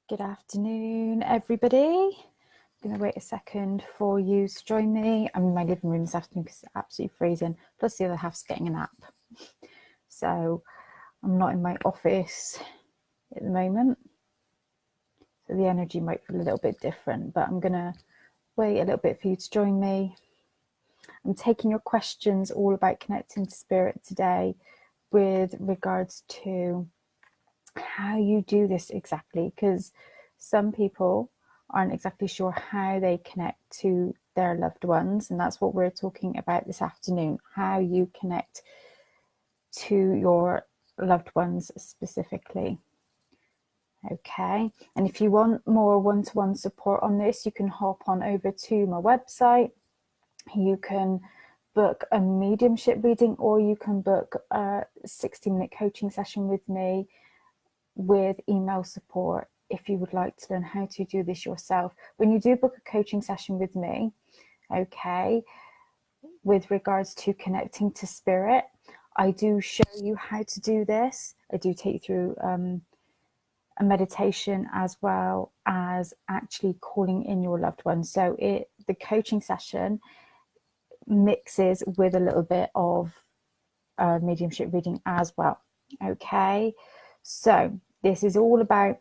Good afternoon, everybody. I'm going to wait a second for you to join me. I'm in my living room this afternoon because it's absolutely freezing. Plus the other half's getting a nap. So I'm not in my office at the moment. So the energy might feel a little bit different, but I'm going to wait a little bit for you to join me. I'm taking your questions all about connecting to spirit today with regards to how you do this exactly, because some people aren't exactly sure how they connect to their loved ones, and that's what we're talking about this afternoon, how you connect to your loved ones specifically. Okay, and if you want more one-to-one support on this, you can hop on over to my website. You can book a mediumship reading, or you can book a 60-minute coaching session with me with email support if you would like to learn how to do this yourself. When you do book a coaching session with me, okay, with regards to connecting to spirit, I do show you how to do this. I do take you through a meditation as well as actually calling in your loved ones. So the coaching session mixes with a little bit of mediumship reading as well. Okay, so this is all about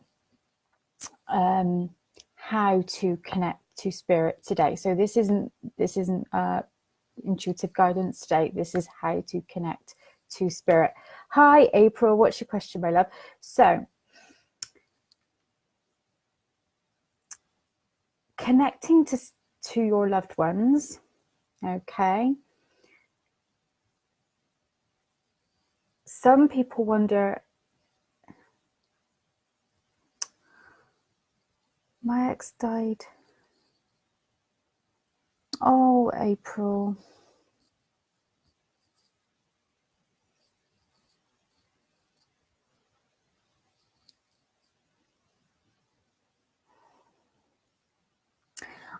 how to connect to spirit today. So this isn't intuitive guidance today. This is how to connect to spirit. Hi April, what's your question, my love? So connecting to your loved ones, okay. Some people wonder, my ex died. Oh, April.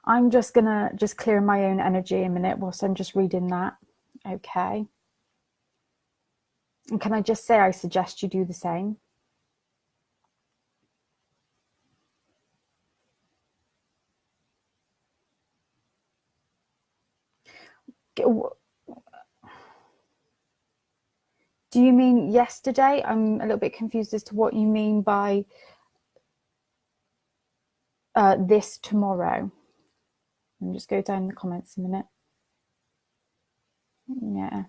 I'm just gonna clear my own energy a minute whilst I'm just reading that. Okay. And can I just say I suggest you do the same? Do you mean yesterday? I'm a little bit confused as to what you mean by this tomorrow. Let me just go down in the comments a minute. Yeah.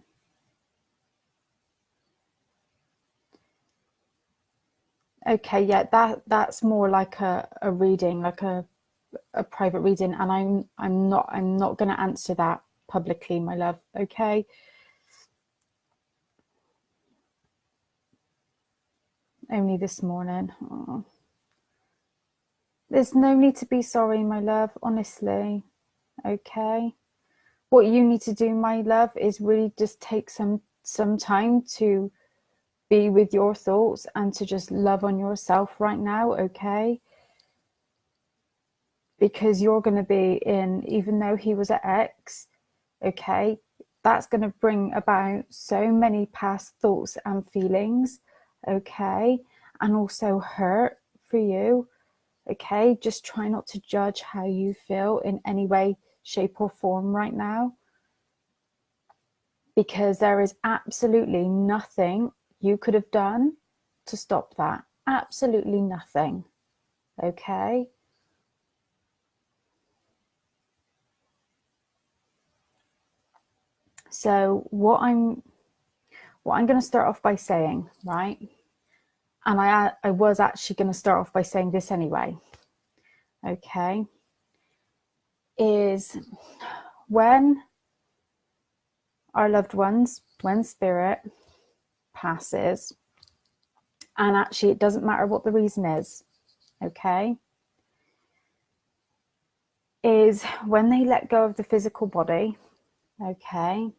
Okay, yeah, that's more like a reading, like a private reading, and I'm not going to answer that publicly, my love. Okay. Only this morning. Oh. There's no need to be sorry, my love, honestly. Okay. What you need to do, my love, is really just take some time to be with your thoughts and to just love on yourself right now, okay? Because you're going to be in, even though he was at X, okay, that's going to bring about so many past thoughts and feelings, okay, and also hurt for you, okay? Just try not to judge how you feel in any way, shape, or form right now, because there is absolutely nothing you could have done to stop that. Absolutely nothing, okay? So what I'm going to start off by saying, right? And I was actually going to start off by saying this anyway, okay? Is when our loved ones, when spirit passes, and actually it doesn't matter what the reason is, okay? Is when they let go of the physical body, okay?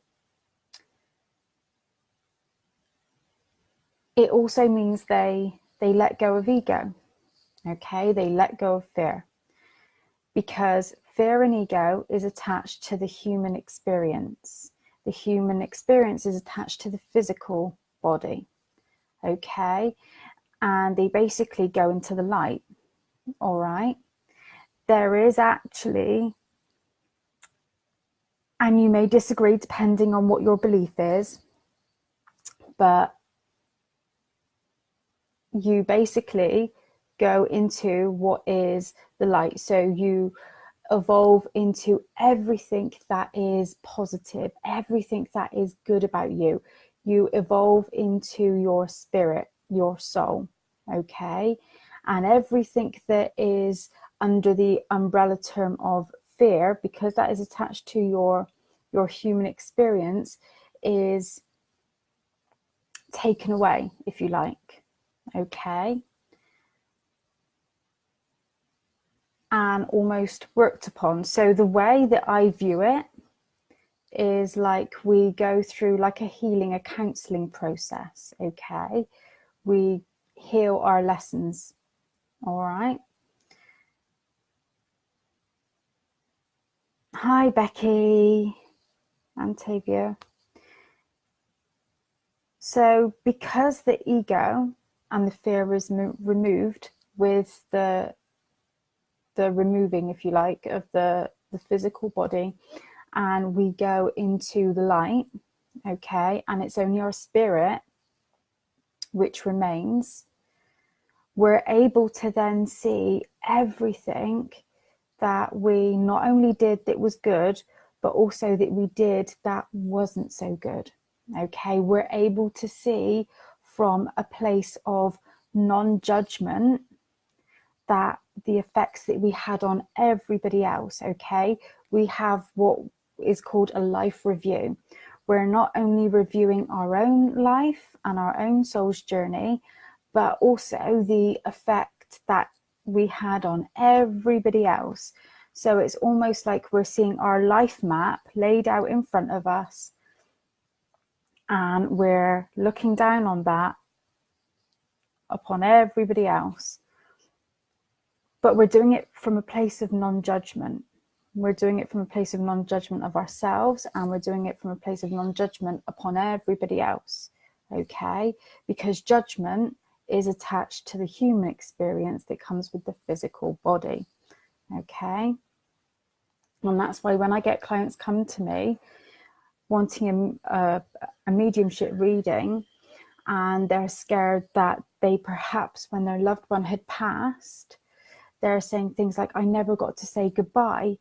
It also means they let go of ego, okay? They let go of fear, because fear and ego is attached to the human experience. The human experience is attached to the physical body, okay? And they basically go into the light, All right. There is actually, and you may disagree depending on what your belief is, but you basically go into what is the light. So you evolve into everything that is positive, everything that is good about you. You evolve into your spirit, your soul, okay? And everything that is under the umbrella term of fear, because that is attached to your human experience, is taken away, if you like, okay? And almost worked upon. So the way that I view it is like we go through like a healing, a counseling process, okay? We heal our lessons, all right? Hi, Becky and Tavia. So because the ego and the fear is removed with the removing, if you like, of the physical body, and we go into the light, okay, and it's only our spirit which remains, we're able to then see everything that we not only did that was good, but also that we did that wasn't so good. Okay, we're able to see from a place of non-judgment that the effects that we had on everybody else. Okay, we have what is called a life review. We're not only reviewing our own life and our own soul's journey, but also the effect that we had on everybody else. So it's almost like we're seeing our life map laid out in front of us, and we're looking down on that upon everybody else. But we're doing it from a place of non-judgment. We're doing it from a place of non-judgment of ourselves, and we're doing it from a place of non-judgment upon everybody else, okay? Because judgment is attached to the human experience that comes with the physical body, okay? And that's why when I get clients come to me wanting a mediumship reading, and they're scared that they perhaps, when their loved one had passed, they're saying things like, I never got to say goodbye.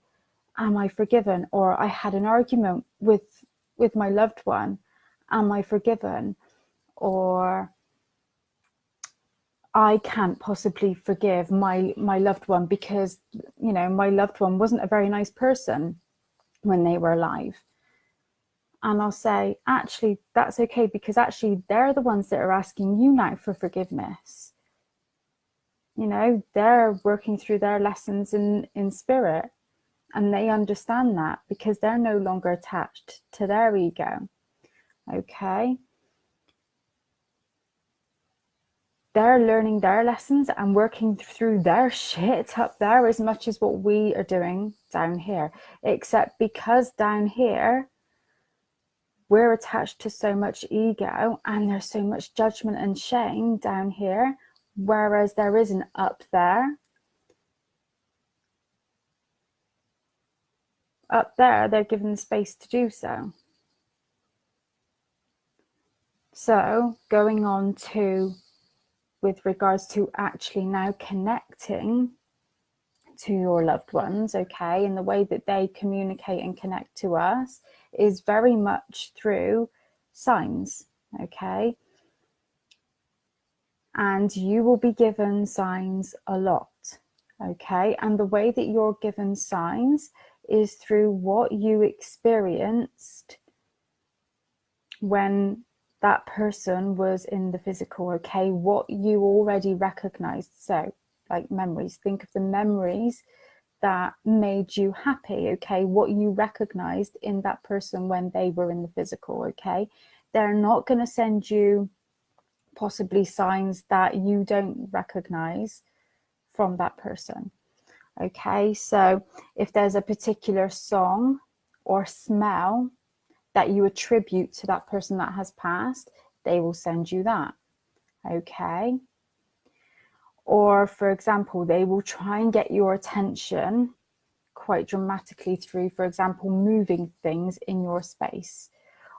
Am I forgiven? Or I had an argument with my loved one. Am I forgiven? Or I can't possibly forgive my loved one because, you know, my loved one wasn't a very nice person when they were alive. And I'll say, actually, that's okay, because actually they're the ones that are asking you now for forgiveness. You know, they're working through their lessons in spirit, and they understand that because they're no longer attached to their ego. Okay? They're learning their lessons and working through their shit up there as much as what we are doing down here. Except because down here, we're attached to so much ego and there's so much judgment and shame down here, whereas there isn't up there. Up there, they're given space to do so. So going on to, with regards to actually now connecting to your loved ones, okay, and the way that they communicate and connect to us is very much through signs, okay? And you will be given signs a lot, okay? And the way that you're given signs is through what you experienced when that person was in the physical, okay? What you already recognized. So, like memories, think of the memories that made you happy, okay? What you recognized in that person when they were in the physical, okay? They're not going to send you possibly signs that you don't recognize from that person, okay? So if there's a particular song or smell that you attribute to that person that has passed, they will send you that, okay? Or, for example, they will try and get your attention quite dramatically through, for example, moving things in your space,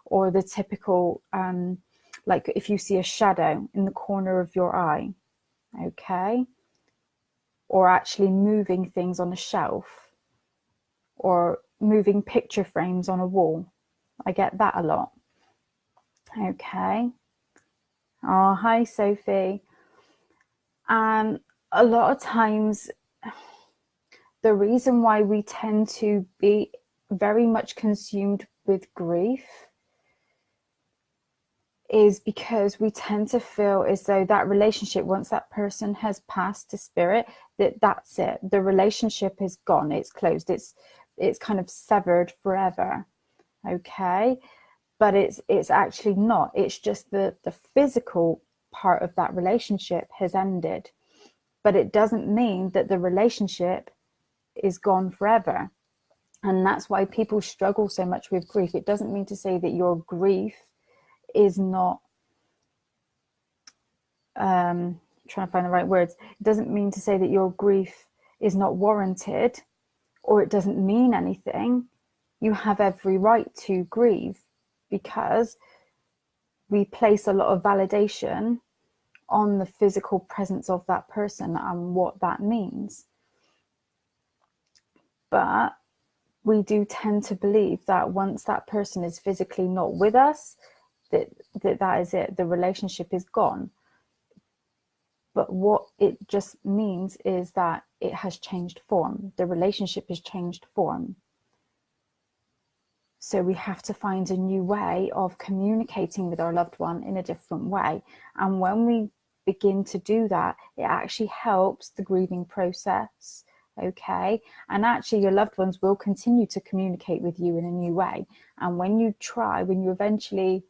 or the typical, like if you see a shadow in the corner of your eye, okay, or actually moving things on a shelf, or moving picture frames on a wall. I get that a lot. Okay. Oh, hi, Sophie. And a lot of times, the reason why we tend to be very much consumed with grief is because we tend to feel as though that relationship, once that person has passed to spirit, that's it. The relationship is gone. It's closed. It's kind of severed forever. Okay. But it's actually not. It's just the physical part of that relationship has ended. But it doesn't mean that the relationship is gone forever. And that's why people struggle so much with grief. It doesn't mean to say that your grief is not, trying to find the right words. It doesn't mean to say that your grief is not warranted, or it doesn't mean anything. You have every right to grieve, because we place a lot of validation on the physical presence of that person and what that means. But we do tend to believe that once that person is physically not with us, that is it, the relationship is gone. But what it just means is that it has changed form. The relationship has changed form. So we have to find a new way of communicating with our loved one in a different way. And when we begin to do that, it actually helps the grieving process. Okay. And actually your loved ones will continue to communicate with you in a new way. And when you eventually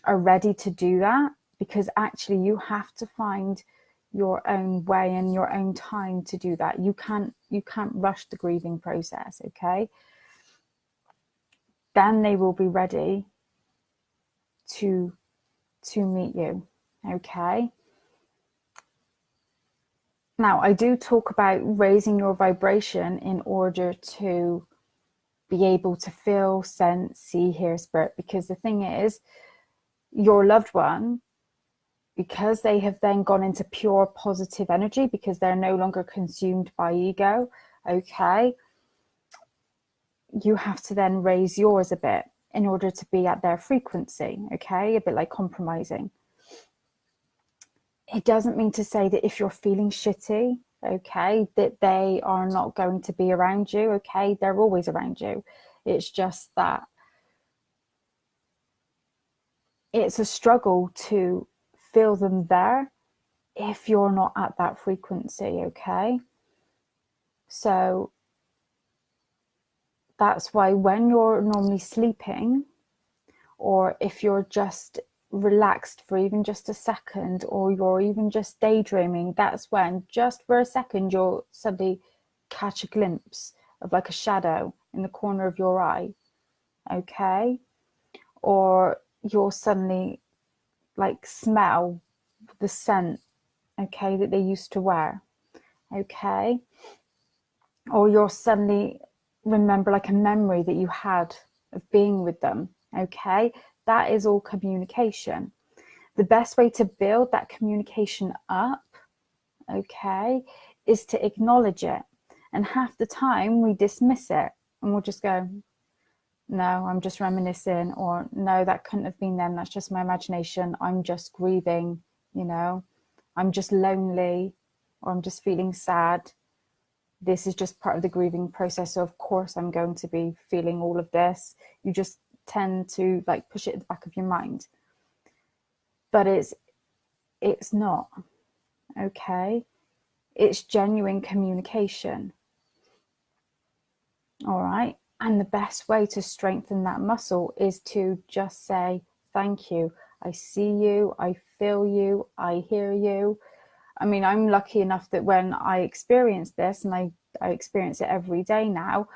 are ready to do that, because actually you have to find your own way and your own time to do that. You can't rush the grieving process. Okay. Then they will be ready to meet you. Okay. Now, I do talk about raising your vibration in order to be able to feel, sense, see, hear, spirit, because the thing is, your loved one, because they have then gone into pure positive energy, because they're no longer consumed by ego, okay, you have to then raise yours a bit in order to be at their frequency, okay, a bit like compromising. It doesn't mean to say that if you're feeling shitty, okay, that they are not going to be around you, okay, they're always around you. It's just that it's a struggle to feel them there if you're not at that frequency, okay? So that's why when you're normally sleeping, or if you're just relaxed for even just a second, or you're even just daydreaming, that's when just for a second you'll suddenly catch a glimpse of like a shadow in the corner of your eye, okay? Or you'll suddenly like smell the scent, okay, that they used to wear, okay? Or you'll suddenly remember like a memory that you had of being with them, okay? That is all communication. The best way to build that communication up, okay, is to acknowledge it. And half the time we dismiss it and we'll just go, no, I'm just reminiscing, or no, that couldn't have been them. That's just my imagination. I'm just grieving, you know, I'm just lonely, or I'm just feeling sad. This is just part of the grieving process. So of course I'm going to be feeling all of this. You just tend to like push it at the back of your mind. But it's not, okay? It's genuine communication. All right. And the best way to strengthen that muscle is to just say, thank you. I see you. I feel you. I hear you. I mean, I'm lucky enough that when I experience this, and I experience it every day now,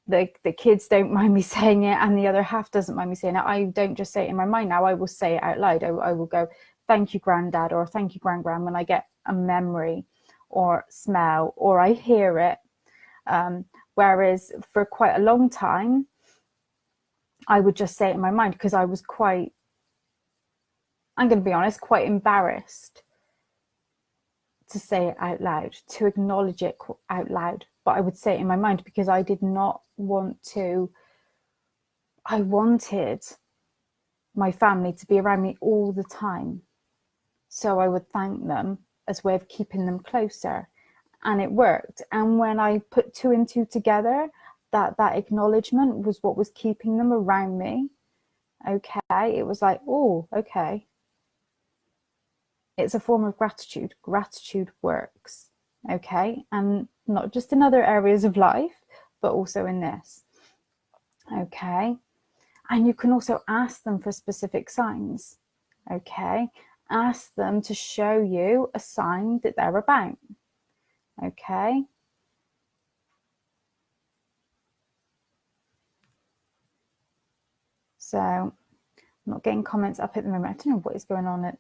the kids don't mind me saying it, and the other half doesn't mind me saying it. I don't just say it in my mind now. I will say it out loud. I will go, thank you, granddad, or thank you, gran, when I get a memory or smell, or I hear it. Whereas for quite a long time, I would just say it in my mind, because I was quite, I'm going to be honest, quite embarrassed to say it out loud, to acknowledge it out loud. But I would say it in my mind because I did not want to, I wanted my family to be around me all the time. So I would thank them as a way of keeping them closer. And it worked. And when I put two and two together, that acknowledgement was what was keeping them around me. Okay, it was like, oh, okay. It's a form of gratitude. Gratitude works. Okay, and not just in other areas of life, but also in this. Okay, and you can also ask them for specific signs. Okay, ask them to show you a sign that they're about. Okay. So I'm not getting comments up at the moment. I don't know what is going on at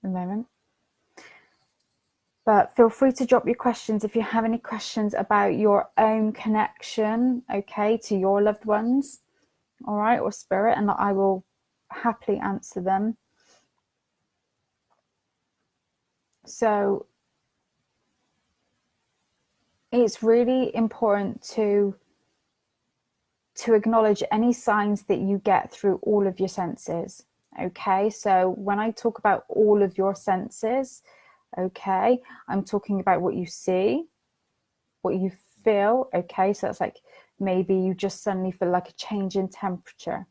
the moment. But feel free to drop your questions if you have any questions about your own connection, okay, to your loved ones, all right, or spirit, and I will happily answer them. So it's really important to acknowledge any signs that you get through all of your senses. Okay, so when I talk about all of your senses, okay, I'm talking about what you see, what you feel. Okay, so it's like maybe you just suddenly feel like a change in temperature.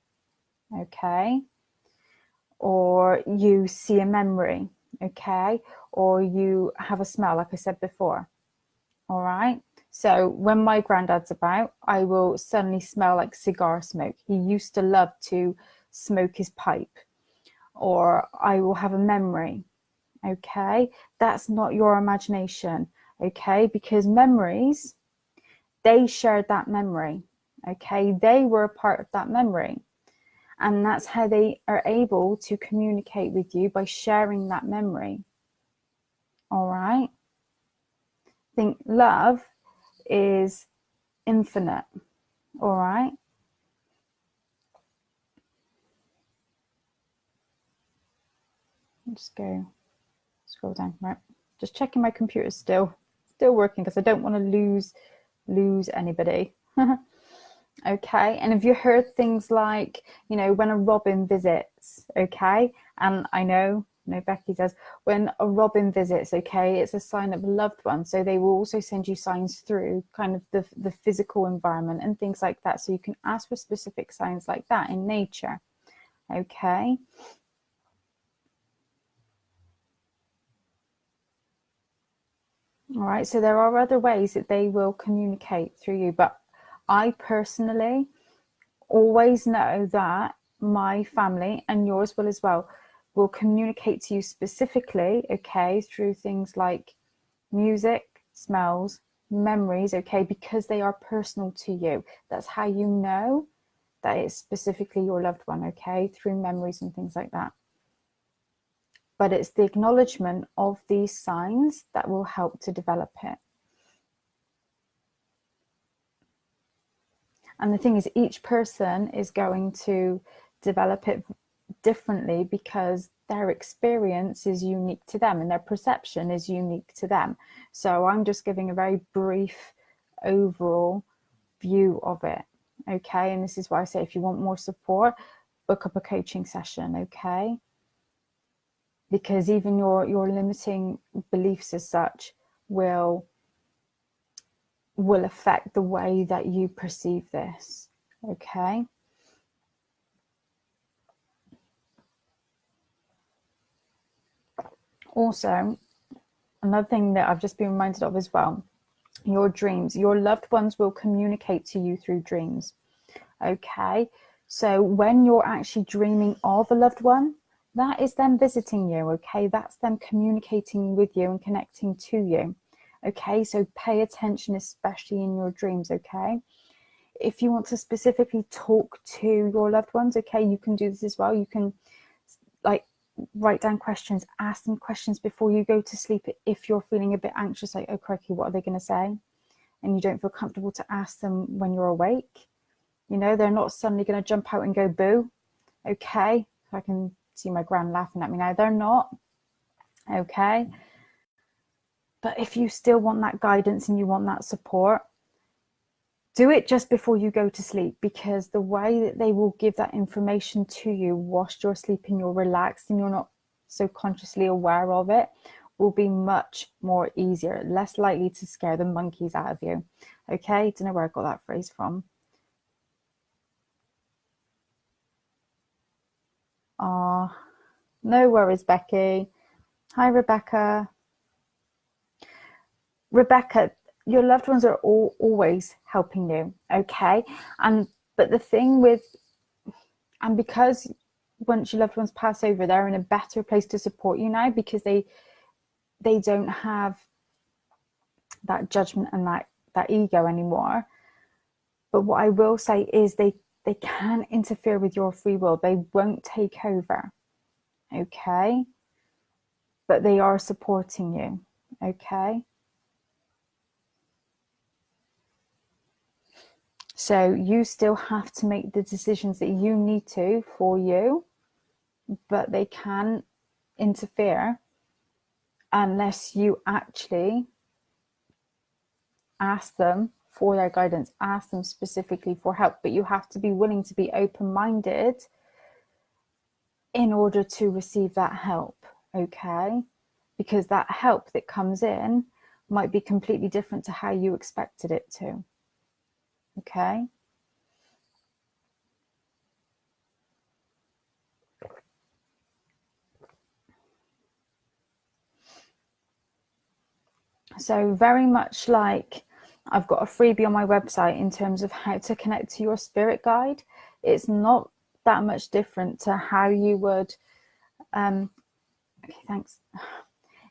Okay, or you see a memory. Okay, or you have a smell, like I said before. All right. So when my granddad's about, I will suddenly smell like cigar smoke. He used to love to smoke his pipe. Or I will have a memory. Okay, that's not your imagination. Okay, because memories, they shared that memory. Okay, they were a part of that memory. And that's how they are able to communicate with you, by sharing that memory. All right. I think love is infinite. All right. Let's go scroll down. Right. Just checking my computer's still working, because I don't want to lose anybody. Okay. And have you heard things like, you know, when a robin visits, okay? And I know Becky says, when a robin visits, okay, it's a sign of a loved one. So they will also send you signs through kind of the physical environment and things like that. So you can ask for specific signs like that in nature. Okay. All right. So there are other ways that they will communicate through you. But I personally always know that my family, and yours will as well, will communicate to you specifically, okay, through things like music, smells, memories, okay, because they are personal to you. That's how you know that it's specifically your loved one, okay, through memories and things like that. But it's the acknowledgement of these signs that will help to develop it. And the thing is, each person is going to develop it differently, because their experience is unique to them and their perception is unique to them. So I'm just giving a very brief overall view of it. Okay. And this is why I say, if you want more support, book up a coaching session. Okay. Because even your limiting beliefs as such will affect the way that you perceive this. Okay. Also, another thing that I've just been reminded of as well, your dreams. Your loved ones will communicate to you through dreams. Okay. So when you're actually dreaming of a loved one, that is them visiting you. Okay. That's them communicating with you and connecting to you. Okay. So pay attention, especially in your dreams. Okay. If you want to specifically talk to your loved ones, okay, you can do this as well. You can like write down questions, ask them questions before you go to sleep if you're feeling a bit anxious, like, oh crikey, what are they going to say? And you don't feel comfortable to ask them when you're awake. You know, they're not suddenly going to jump out and go boo. Okay, I can see my gran laughing at me now. They're not. Okay. But if you still want that guidance and you want that support, do it just before you go to sleep, because the way that they will give that information to you whilst you're sleeping, you're relaxed and you're not so consciously aware of it, will be much more easier, less likely to scare the monkeys out of you. Okay, don't know where I got that phrase from. No worries, Becky. Hi, Rebecca. Rebecca, your loved ones are always helping you, okay? But the thing with, and because once your loved ones pass over, they're in a better place to support you now, because they don't have that judgment and that ego anymore. But what I will say is they can interfere with your free will. They won't take over, okay? But they are supporting you, okay? So you still have to make the decisions that you need to for you, but they can interfere unless you actually ask them for their guidance, ask them specifically for help. But you have to be willing to be open-minded in order to receive that help, okay? Because that help that comes in might be completely different to how you expected it to, okay? So very much like I've got a freebie on my website in terms of how to connect to your spirit guide. It's not that much different to how you would, okay, thanks.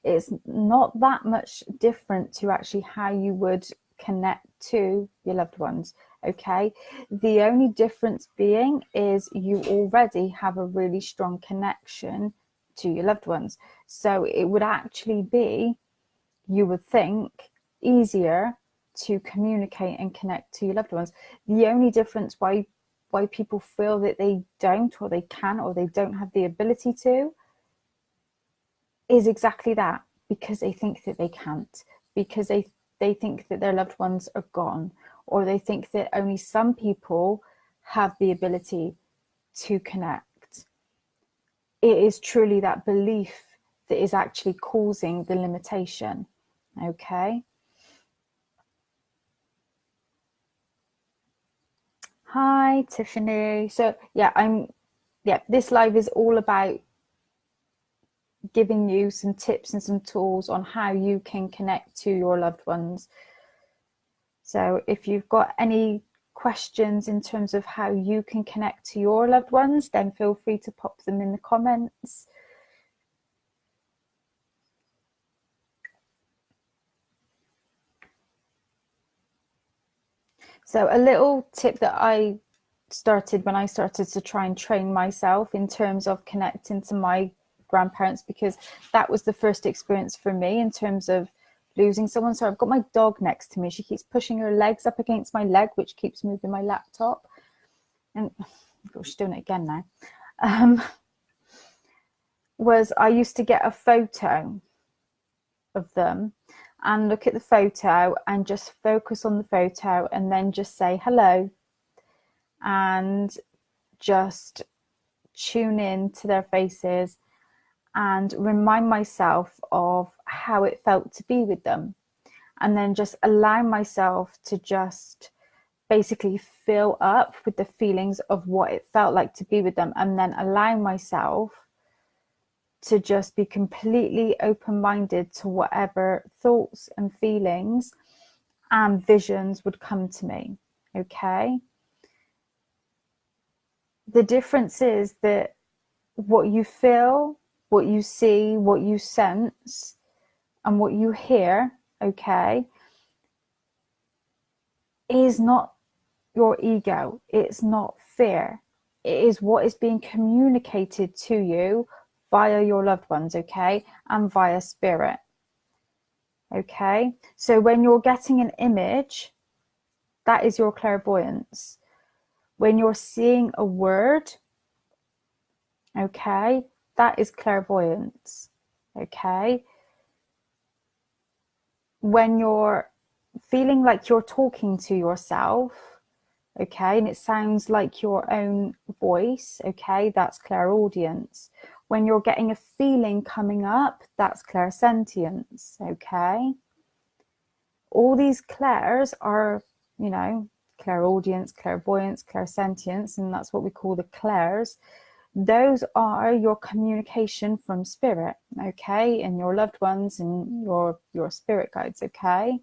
It's not that much different to actually how you would connect to your loved ones, okay? The only difference being is you already have a really strong connection to your loved ones. So it would actually be, you would think, easier to communicate and connect to your loved ones. The only difference why people feel that they don't, or they can't, or they don't have the ability to, is exactly that, because they think that they can't, because they think that their loved ones are gone, or they think that only some people have the ability to connect. It is truly that belief that is actually causing the limitation, okay? Hi, Tiffany. So this live is all about giving you some tips and some tools on how you can connect to your loved ones. So if you've got any questions in terms of how you can connect to your loved ones, then feel free to pop them in the comments. So a little tip that I started when I started to try and train myself in terms of connecting to my grandparents, because that was the first experience for me in terms of losing someone. So I've got my dog next to me. She keeps pushing her legs up against my leg, which keeps moving my laptop. And oh, she's doing it again now. Was I used to get a photo of them and look at the photo and just focus on the photo and then just say hello and just tune in to their faces and remind myself of how it felt to be with them, and then just allow myself to just basically fill up with the feelings of what it felt like to be with them, and then allow myself to just be completely open-minded to whatever thoughts and feelings and visions would come to me, okay? The difference is that what you feel, what you see, what you sense, and what you hear, okay, is not your ego. It's not fear. It is what is being communicated to you via your loved ones, okay, and via spirit. Okay, so when you're getting an image, that is your clairvoyance. When you're seeing a word, okay, that is clairvoyance. Okay, when you're feeling like you're talking to yourself, okay, and it sounds like your own voice, okay, that's clairaudience. When you're getting a feeling coming up, that's clairsentience, okay. All these clairs are, you know, clairaudience, clairvoyance, clairsentience, and that's what we call the clairs. Those are your communication from spirit, okay, and your loved ones and your spirit guides, okay.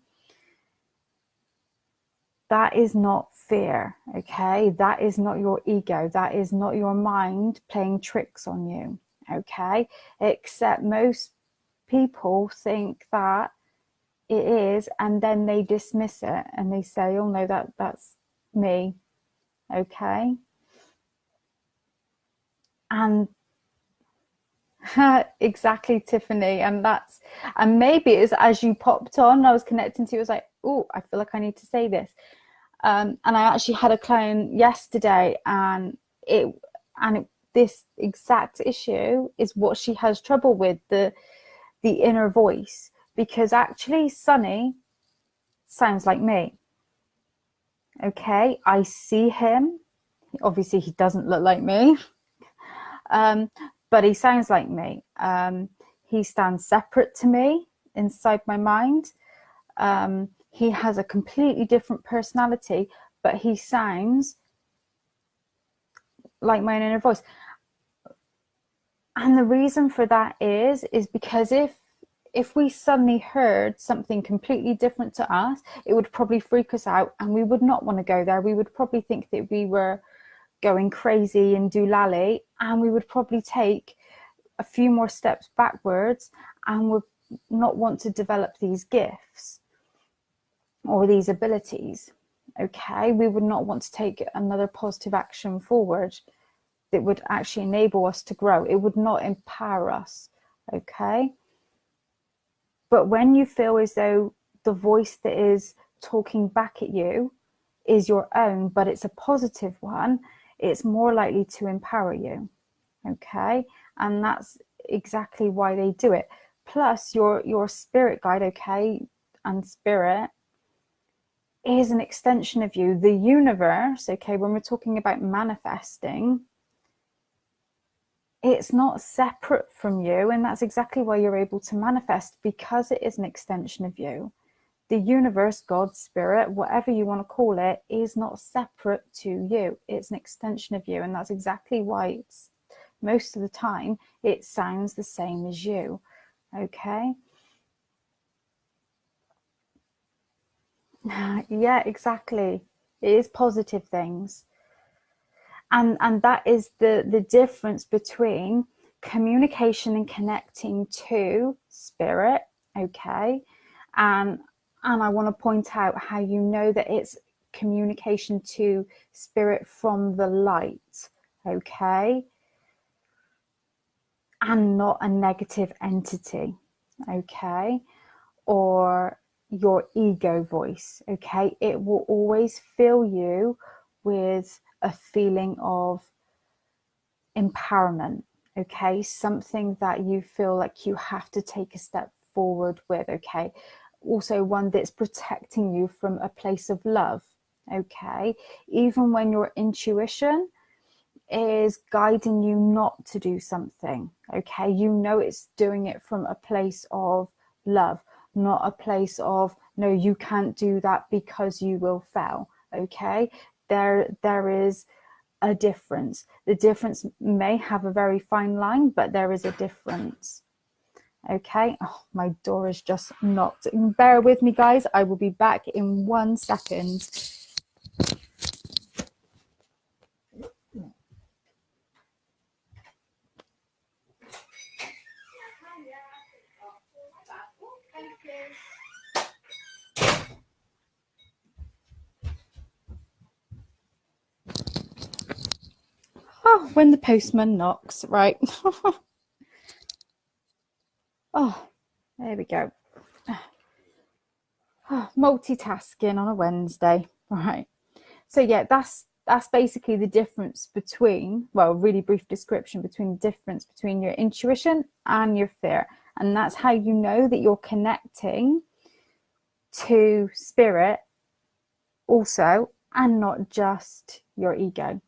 That is not fear, okay? That is not your ego. That is not your mind playing tricks on you, okay? Except most people think that it is, and then they dismiss it and they say, oh no, that's me, okay? And exactly, Tiffany, and maybe it's as you popped on, I was connecting to you, I was like, oh, I feel like I need to say this. And I actually had a client yesterday, and this exact issue is what she has trouble with, the inner voice, because actually Sunny sounds like me. Okay, I see him. Obviously, he doesn't look like me, but he sounds like me. He stands separate to me inside my mind. He has a completely different personality, but he sounds like my inner voice. And the reason for that is because if we suddenly heard something completely different to us, it would probably freak us out, and we would not want to go there. We would probably think that we were going crazy and doolally, and we would probably take a few more steps backwards and would not want to develop these gifts or these abilities. Okay, we would not want to take another positive action forward that would actually enable us to grow. It would not empower us. Okay, but when you feel as though the voice that is talking back at you is your own, but it's a positive one, it's more likely to empower you. Okay, and that's exactly why they do it. Plus your spirit guide, okay, and spirit is an extension of you. The universe, okay, when we're talking about manifesting, it's not separate from you, and that's exactly why you're able to manifest, because it is an extension of you. The universe, God, spirit, whatever you want to call it, is not separate to you. It's an extension of you, and that's exactly why it's most of the time it sounds the same as you. Okay. Yeah, exactly. It is positive things. And that is the difference between communication and connecting to spirit, okay? And I want to point out how you know that it's communication to spirit from the light, okay? And not a negative entity, okay? Or your ego voice, okay? It will always fill you with a feeling of empowerment, okay? Something that you feel like you have to take a step forward with, okay? Also one that's protecting you from a place of love, okay? Even when your intuition is guiding you not to do something, okay? You know it's doing it from a place of love, not a place of, no, you can't do that because you will fail, okay? There is a difference. The difference may have a very fine line, but there is a difference. Okay. Oh, my door is just knocked. Bear with me, guys. I will be back in 1 second. Oh, when the postman knocks, right? Oh, there we go. Multitasking on a Wednesday, right? So yeah, that's basically the difference between, well, really brief description between the difference between your intuition and your fear. And that's how you know that you're connecting to spirit also, and not just your ego,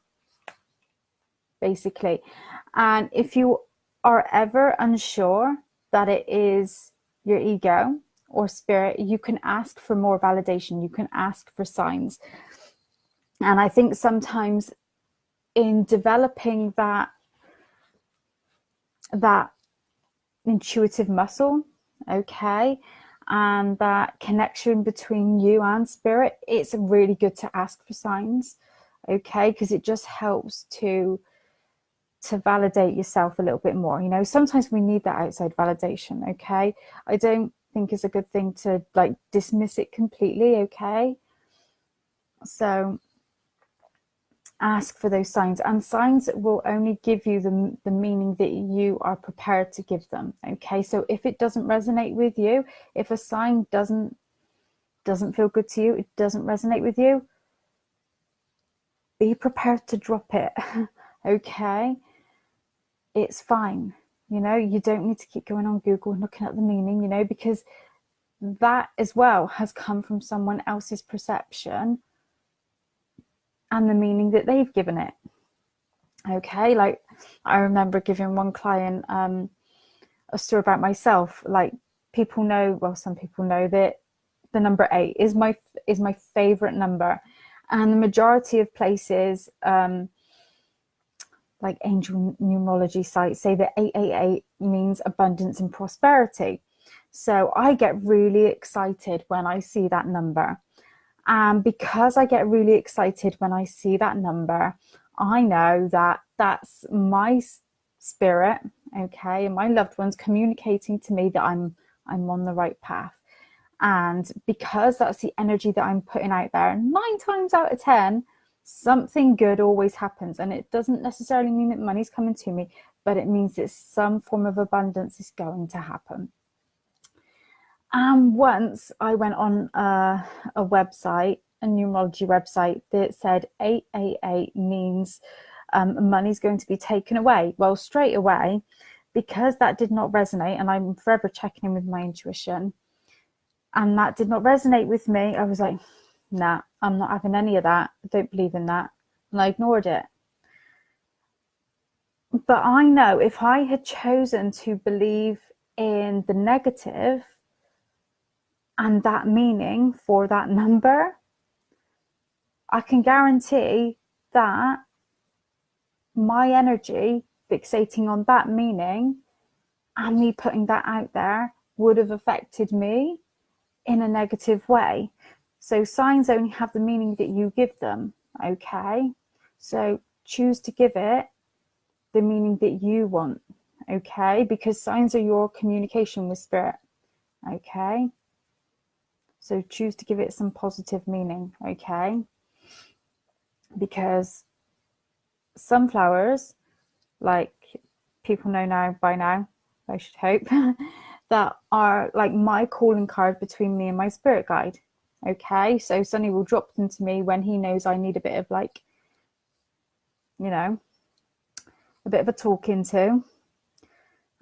basically. And if you are ever unsure that it is your ego or spirit, you can ask for more validation. You can ask for signs. And I think sometimes in developing that intuitive muscle, okay, and that connection between you and spirit, it's really good to ask for signs, okay, because it just helps to validate yourself a little bit more. You know, sometimes we need that outside validation, okay. I don't think it's a good thing to like dismiss it completely, okay. So ask for those signs, and signs will only give you the meaning that you are prepared to give them, okay. So if it doesn't resonate with you, if a sign doesn't feel good to you, it doesn't resonate with you, be prepared to drop it. Okay, it's fine. You know, you don't need to keep going on Google and looking at the meaning, you know, because that as well has come from someone else's perception and the meaning that they've given it. Okay, like I remember giving one client a story about myself. Like people know, well, some people know that the number 8 is my favorite number, and the majority of places, like angel numerology sites, say that 888 means abundance and prosperity. So I get really excited when I see that number. And because I get really excited when I see that number, I know that that's my spirit, okay, and my loved ones communicating to me that I'm on the right path. And because that's the energy that I'm putting out there, 9 times out of 10, something good always happens. And it doesn't necessarily mean that money's coming to me, but it means that some form of abundance is going to happen. And once I went on a website, a numerology website, that said 888 means money's going to be taken away. Well, straight away, because that did not resonate, and I'm forever checking in with my intuition, and that did not resonate with me, I was like, nah, I'm not having any of that. I don't believe in that. And I ignored it. But I know if I had chosen to believe in the negative and that meaning for that number, I can guarantee that my energy fixating on that meaning and me putting that out there would have affected me in a negative way. So signs only have the meaning that you give them, okay? So choose to give it the meaning that you want, okay? Because signs are your communication with spirit, okay? So choose to give it some positive meaning, okay? Because sunflowers, like people know now by now, I should hope, that are like my calling card between me and my spirit guide. Okay, so Sunny will drop them to me when he knows I need a bit of, like, you know, a bit of a talking to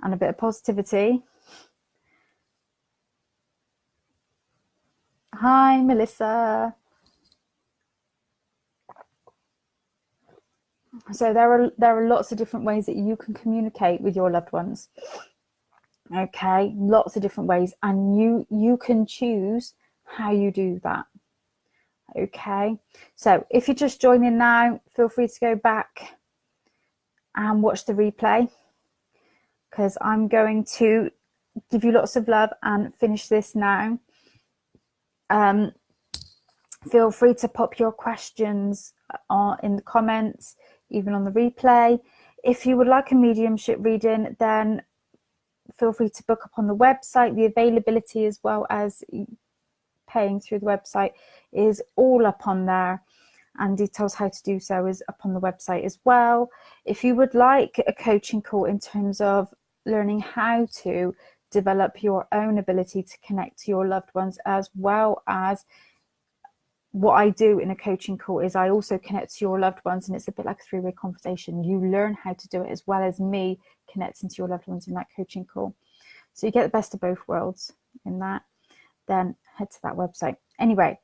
and a bit of positivity. Hi, Melissa. So there are lots of different ways that you can communicate with your loved ones. Okay, lots of different ways, and you can choose how you do that. Okay, so if you're just joining now, feel free to go back and watch the replay, because I'm going to give you lots of love and finish this now. Feel free to pop your questions in the comments, even on the replay. If you would like a mediumship reading, then feel free to book up on the website. The availability, as well as paying through the website, is all up on there, and details how to do so is up on the website as well. If you would like a coaching call in terms of learning how to develop your own ability to connect to your loved ones, as well as what I do in a coaching call is I also connect to your loved ones, and it's a bit like a three-way conversation. You learn how to do it as well as me connecting to your loved ones in that coaching call. So you get the best of both worlds in that. Then head to that website. Anyway,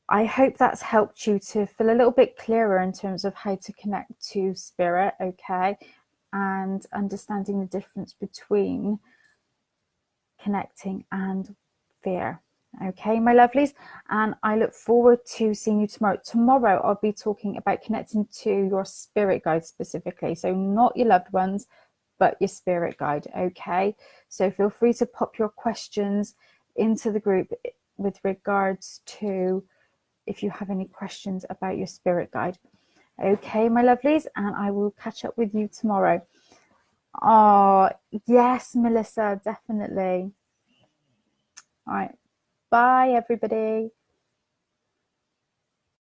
I hope that's helped you to feel a little bit clearer in terms of how to connect to spirit, okay? And understanding the difference between connecting and fear. Okay, my lovelies, and I look forward to seeing you tomorrow. Tomorrow, I'll be talking about connecting to your spirit guide specifically. So not your loved ones, but your spirit guide, okay? So feel free to pop your questions into the group with regards to if you have any questions about your spirit guide. Okay, my lovelies, and I will catch up with you tomorrow. Oh, yes, Melissa, definitely. All right. Bye, everybody.